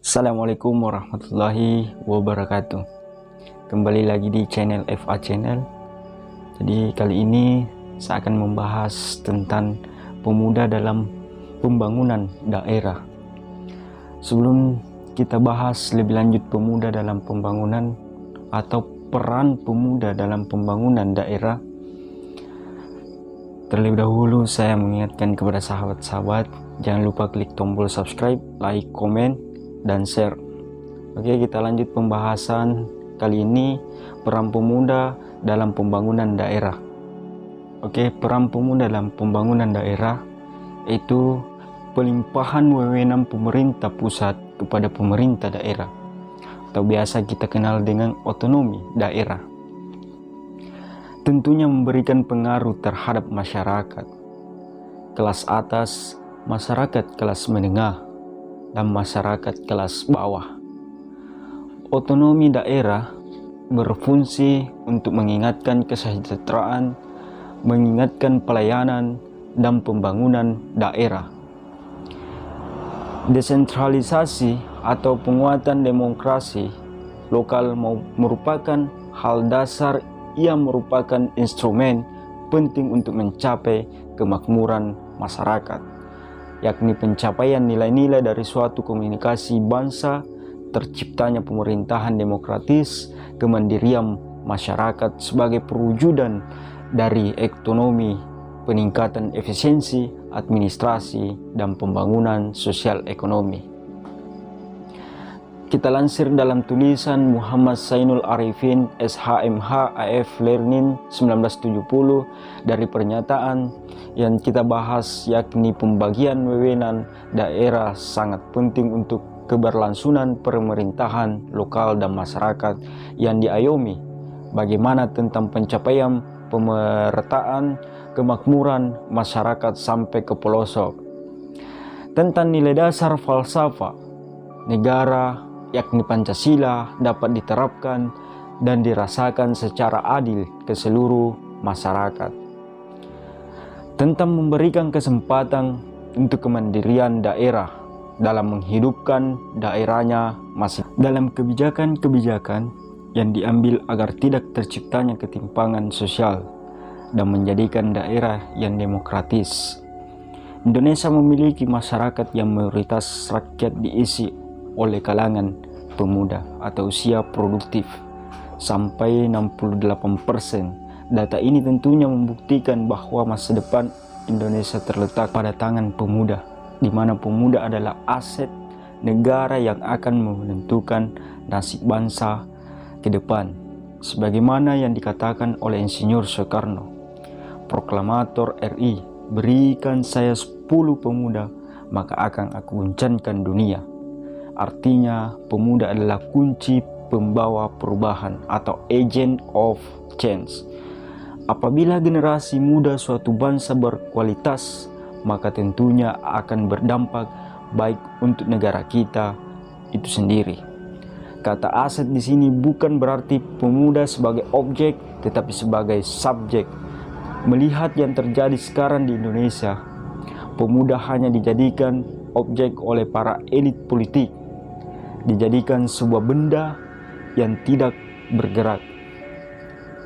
Assalamualaikum warahmatullahi wabarakatuh. Kembali lagi di channel FA Channel. Jadi kali ini saya akan membahas tentang pemuda dalam pembangunan daerah. Sebelum kita bahas lebih lanjut pemuda dalam pembangunan atau peran pemuda dalam pembangunan daerah, terlebih dahulu saya mengingatkan kepada sahabat-sahabat, jangan lupa klik tombol subscribe, like, komen, dan share. Oke, kita lanjut pembahasan kali ini, peran pemuda dalam pembangunan daerah. Oke, peran pemuda dalam pembangunan daerah itu pelimpahan wewenang pemerintah pusat kepada pemerintah daerah, atau biasa kita kenal dengan otonomi daerah. Tentunya memberikan pengaruh terhadap masyarakat kelas atas, masyarakat kelas menengah, dan masyarakat kelas bawah. Otonomi daerah berfungsi untuk mengingatkan kesejahteraan, mengingatkan pelayanan dan pembangunan daerah. Desentralisasi atau penguatan demokrasi lokal merupakan hal dasar yang merupakan instrumen penting untuk mencapai kemakmuran masyarakat, yakni pencapaian nilai-nilai dari suatu komunikasi bangsa, terciptanya pemerintahan demokratis, kemandirian masyarakat sebagai perwujudan dari ekonomi, peningkatan efisiensi, administrasi, dan pembangunan sosial ekonomi. Kita lansir dalam tulisan Muhammad Zainul Arifin SHMH AF Learning 1970 dari pernyataan yang kita bahas, yakni pembagian wewenang daerah sangat penting untuk keberlangsungan pemerintahan lokal dan masyarakat yang diayomi. Bagaimana tentang pencapaian pemerataan kemakmuran masyarakat sampai ke pelosok. Tentang nilai dasar falsafah negara, yakni Pancasila, dapat diterapkan dan dirasakan secara adil ke seluruh masyarakat. Tentang memberikan kesempatan untuk kemandirian daerah dalam menghidupkan daerahnya masing dalam kebijakan-kebijakan yang diambil agar tidak terciptanya ketimpangan sosial dan menjadikan daerah yang demokratis. Indonesia memiliki masyarakat yang mayoritas rakyat diisi oleh kalangan pemuda atau usia produktif sampai 68%. Data ini tentunya membuktikan bahwa masa depan Indonesia terletak pada tangan pemuda, di mana pemuda adalah aset negara yang akan menentukan nasib bangsa ke depan. Sebagaimana yang dikatakan oleh Insinyur Soekarno, proklamator RI, berikan saya 10 pemuda, maka akan aku guncangkan dunia. Artinya, pemuda adalah kunci pembawa perubahan atau agent of change. Apabila generasi muda suatu bangsa berkualitas, maka tentunya akan berdampak baik untuk negara kita itu sendiri. Kata aset di sini bukan berarti pemuda sebagai objek, tetapi sebagai subjek. Melihat yang terjadi sekarang di Indonesia, pemuda hanya dijadikan objek oleh para elit politik, dijadikan sebuah benda yang tidak bergerak,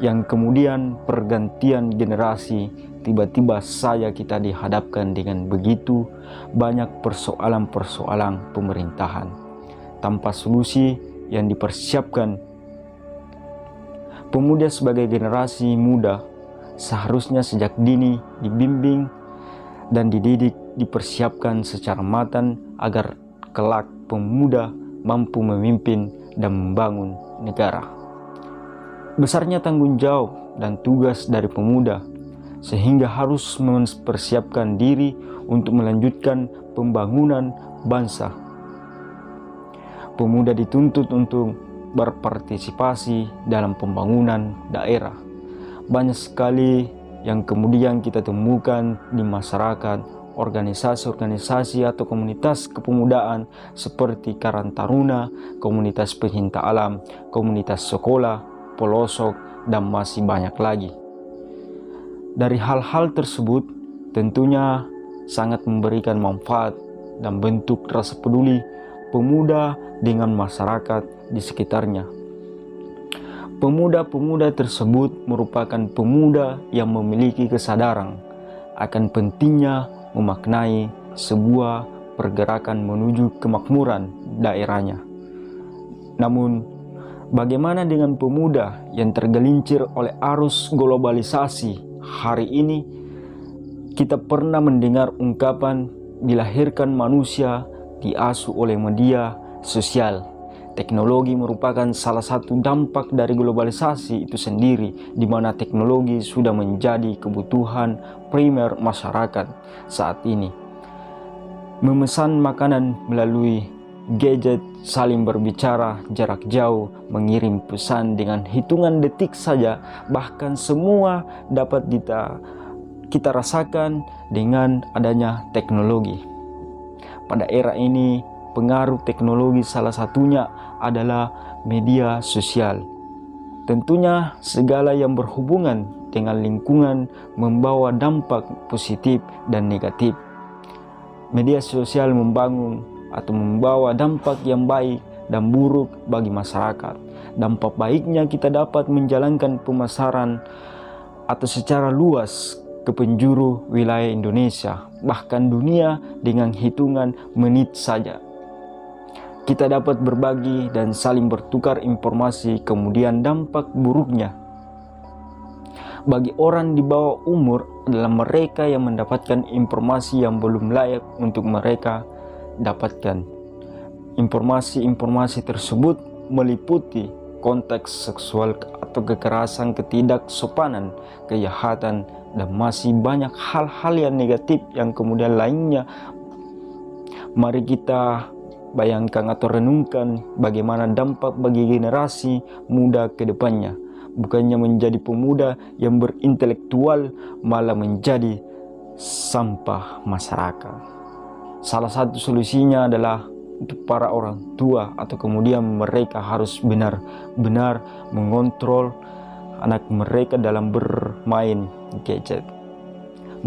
yang kemudian pergantian generasi tiba-tiba saja kita dihadapkan dengan begitu banyak persoalan-persoalan pemerintahan tanpa solusi yang dipersiapkan. Pemuda sebagai generasi muda seharusnya sejak dini dibimbing dan dididik, dipersiapkan secara matang agar kelak pemuda mampu memimpin dan membangun negara. Besarnya tanggung jawab dan tugas dari pemuda, sehingga harus mempersiapkan diri untuk melanjutkan pembangunan bangsa. Pemuda dituntut untuk berpartisipasi dalam pembangunan daerah. Banyak sekali yang kemudian kita temukan di masyarakat, organisasi-organisasi atau komunitas kepemudaan seperti Karang Taruna, komunitas pencinta alam, komunitas sekolah, pelosok, dan masih banyak lagi. Dari hal-hal tersebut tentunya sangat memberikan manfaat dan bentuk rasa peduli pemuda dengan masyarakat di sekitarnya. Pemuda-pemuda tersebut merupakan pemuda yang memiliki kesadaran akan pentingnya memaknai sebuah pergerakan menuju kemakmuran daerahnya. Namun, bagaimana dengan pemuda yang tergelincir oleh arus globalisasi hari ini? Kita pernah mendengar ungkapan dilahirkan manusia diasuh oleh media sosial. Teknologi merupakan salah satu dampak dari globalisasi itu sendiri, di mana teknologi sudah menjadi kebutuhan primer masyarakat saat ini. Memesan makanan melalui gadget, saling berbicara jarak jauh, mengirim pesan dengan hitungan detik saja, bahkan semua dapat kita rasakan dengan adanya teknologi. Pada era ini, pengaruh teknologi salah satunya adalah media sosial. Tentunya segala yang berhubungan dengan lingkungan membawa dampak positif dan negatif. Media sosial membangun atau membawa dampak yang baik dan buruk bagi masyarakat. Dampak baiknya kita dapat menjalankan pemasaran atau secara luas ke penjuru wilayah Indonesia, bahkan dunia dengan hitungan menit saja. Kita dapat berbagi dan saling bertukar informasi. Kemudian dampak buruknya bagi orang di bawah umur adalah mereka yang mendapatkan informasi yang belum layak untuk mereka dapatkan. Informasi-informasi tersebut meliputi konteks seksual atau kekerasan, ketidaksopanan, kejahatan, dan masih banyak hal-hal yang negatif yang kemudian lainnya. Mari kita bayangkan atau renungkan bagaimana dampak bagi generasi muda ke depannya. Bukannya menjadi pemuda yang berintelektual, malah menjadi sampah masyarakat. Salah satu solusinya adalah untuk para orang tua, atau kemudian mereka harus benar-benar mengontrol anak mereka dalam bermain gadget,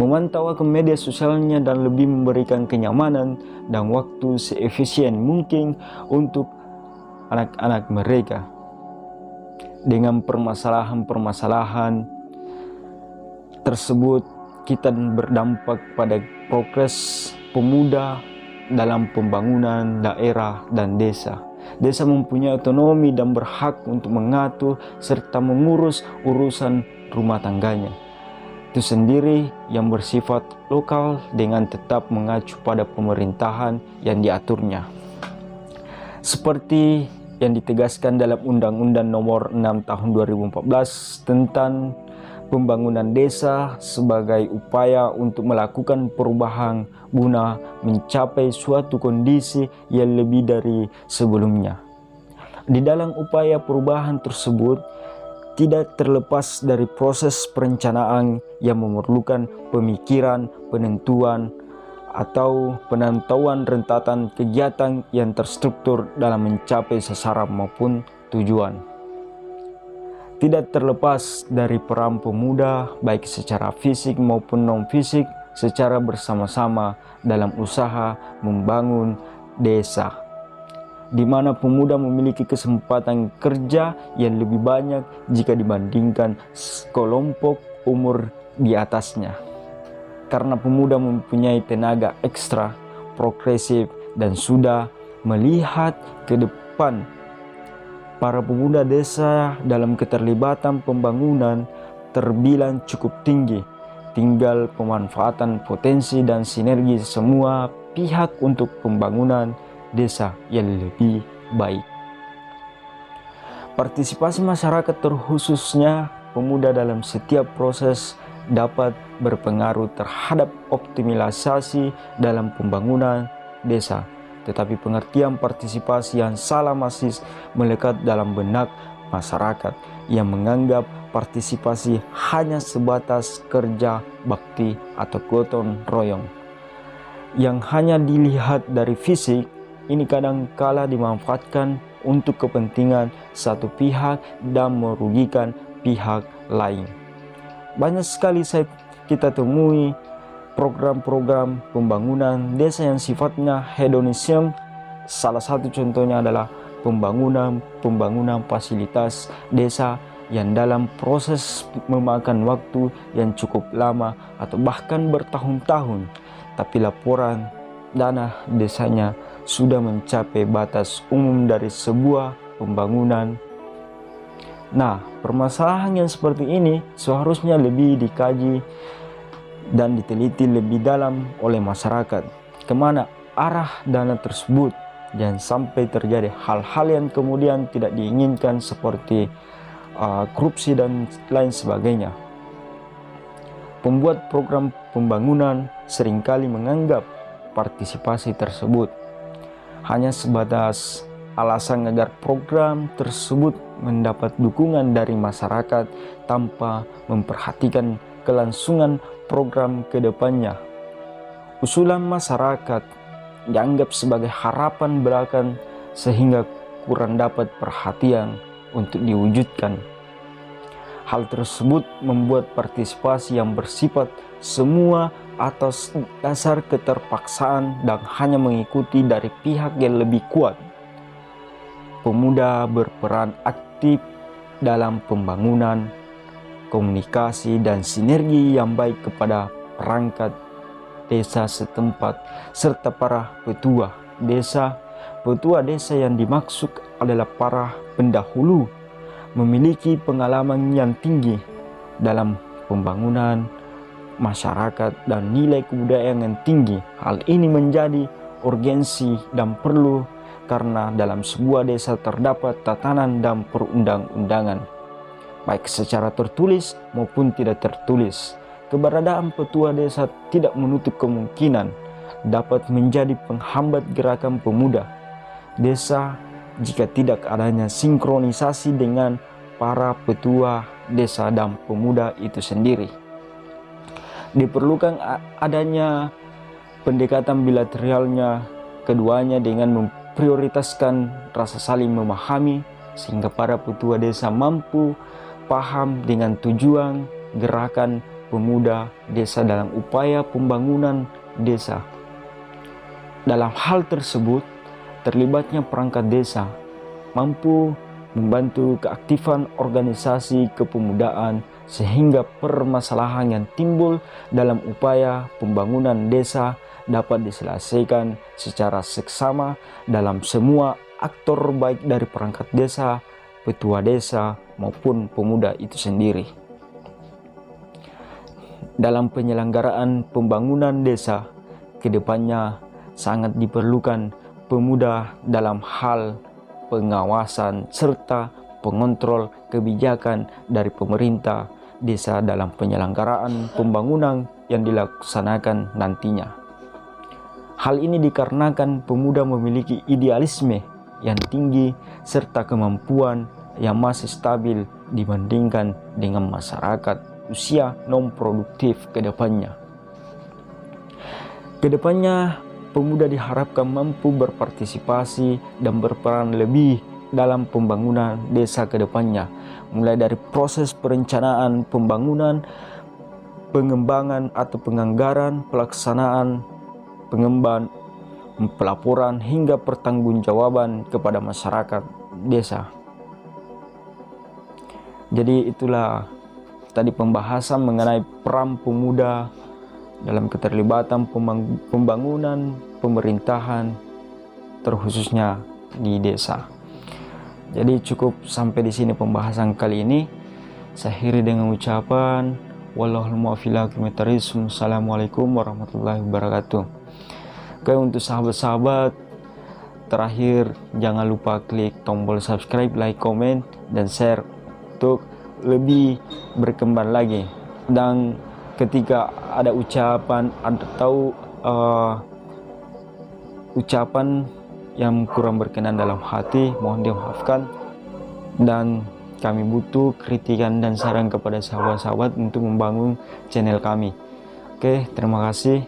memantau akun media sosialnya, dan lebih memberikan kenyamanan dan waktu seefisien mungkin untuk anak-anak mereka. Dengan permasalahan-permasalahan tersebut, kita berdampak pada progres pemuda dalam pembangunan daerah dan desa. Desa mempunyai otonomi dan berhak untuk mengatur serta mengurus urusan rumah tangganya itu sendiri yang bersifat lokal dengan tetap mengacu pada pemerintahan yang diaturnya. Seperti yang ditegaskan dalam Undang-Undang Nomor 6 Tahun 2014 tentang pembangunan desa sebagai upaya untuk melakukan perubahan guna mencapai suatu kondisi yang lebih dari sebelumnya. Di dalam upaya perubahan tersebut, tidak terlepas dari proses perencanaan yang memerlukan pemikiran, penentuan, atau penantauan rentatan kegiatan yang terstruktur dalam mencapai sasaran maupun tujuan. Tidak terlepas dari peran pemuda baik secara fisik maupun non-fisik secara bersama-sama dalam usaha membangun desa, di mana pemuda memiliki kesempatan kerja yang lebih banyak jika dibandingkan kelompok umur di atasnya. Karena pemuda mempunyai tenaga ekstra, progresif, dan sudah melihat ke depan. Para pemuda desa dalam keterlibatan pembangunan terbilang cukup tinggi. Tinggal pemanfaatan potensi dan sinergi semua pihak untuk pembangunan desa yang lebih baik. Partisipasi masyarakat terkhususnya pemuda dalam setiap proses dapat berpengaruh terhadap optimalisasi dalam pembangunan desa. Tetapi pengertian partisipasi yang salah masih melekat dalam benak masyarakat yang menganggap partisipasi hanya sebatas kerja bakti atau gotong royong yang hanya dilihat dari fisik. Ini kadang-kala dimanfaatkan untuk kepentingan satu pihak dan merugikan pihak lain. Banyak sekali kita temui program-program pembangunan desa yang sifatnya hedonisme Salah satu contohnya adalah pembangunan fasilitas desa yang dalam proses memakan waktu yang cukup lama atau bahkan bertahun-tahun, tapi laporan dana desanya sudah mencapai batas umum dari sebuah pembangunan. Nah, permasalahan yang seperti ini seharusnya lebih dikaji dan diteliti lebih dalam oleh masyarakat. Kemana arah dana tersebut? Jangan sampai terjadi hal-hal yang kemudian tidak diinginkan seperti korupsi dan lain sebagainya. Pembuat program pembangunan seringkali menganggap partisipasi tersebut hanya sebatas alasan agar program tersebut mendapat dukungan dari masyarakat tanpa memperhatikan kelangsungan program ke depannya. Usulan masyarakat dianggap sebagai harapan belaka sehingga kurang dapat perhatian untuk diwujudkan. Hal tersebut membuat partisipasi yang bersifat semua atas dasar keterpaksaan dan hanya mengikuti dari pihak yang lebih kuat. Pemuda berperan aktif dalam pembangunan, komunikasi dan sinergi yang baik kepada perangkat desa setempat serta para petua desa. Petua desa yang dimaksud adalah para pendahulu memiliki pengalaman yang tinggi dalam pembangunan masyarakat dan nilai kebudayaan yang tinggi. Hal ini menjadi urgensi dan perlu karena dalam sebuah desa terdapat tatanan dan perundang-undangan, baik secara tertulis maupun tidak tertulis. Keberadaan petua desa tidak menutup kemungkinan dapat menjadi penghambat gerakan pemuda desa jika tidak adanya sinkronisasi dengan para petua desa dan pemuda itu sendiri. Diperlukan adanya pendekatan bilateralnya keduanya dengan memprioritaskan rasa saling memahami sehingga para petua desa mampu paham dengan tujuan gerakan pemuda desa dalam upaya pembangunan desa. Dalam hal tersebut, terlibatnya perangkat desa mampu membantu keaktifan organisasi kepemudaan sehingga permasalahan yang timbul dalam upaya pembangunan desa dapat diselesaikan secara seksama dalam semua aktor baik dari perangkat desa, petua desa maupun pemuda itu sendiri. Dalam penyelenggaraan pembangunan desa, kedepannya sangat diperlukan pemuda dalam hal pengawasan serta pengontrol kebijakan dari pemerintah desa dalam penyelenggaraan pembangunan yang dilaksanakan nantinya. Hal ini dikarenakan pemuda memiliki idealisme yang tinggi serta kemampuan yang masih stabil dibandingkan dengan masyarakat usia non-produktif ke depannya. Kedepannya, pemuda diharapkan mampu berpartisipasi dan berperan lebih dalam pembangunan desa ke depannya, mulai dari proses perencanaan pembangunan, pengembangan atau penganggaran, pelaksanaan, pengembangan, pelaporan hingga pertanggungjawaban kepada masyarakat desa. Jadi itulah tadi pembahasan mengenai peran pemuda dalam keterlibatan pembangunan pemerintahan terkhususnya di desa. Jadi cukup sampai di sini pembahasan kali ini. Saya akhiri dengan ucapan wallahul muwaffiq ila aqwamit thoriq. Assalamualaikum warahmatullahi wabarakatuh. Oke, untuk sahabat-sahabat, terakhir jangan lupa klik tombol subscribe, like, komen, dan share untuk lebih berkembang lagi. Dan ketika ada ucapan atau ucapan yang kurang berkenan dalam hati, mohon dimaafkan. Dan kami butuh kritikan dan saran kepada sahabat-sahabat untuk membangun channel kami. Oke, terima kasih.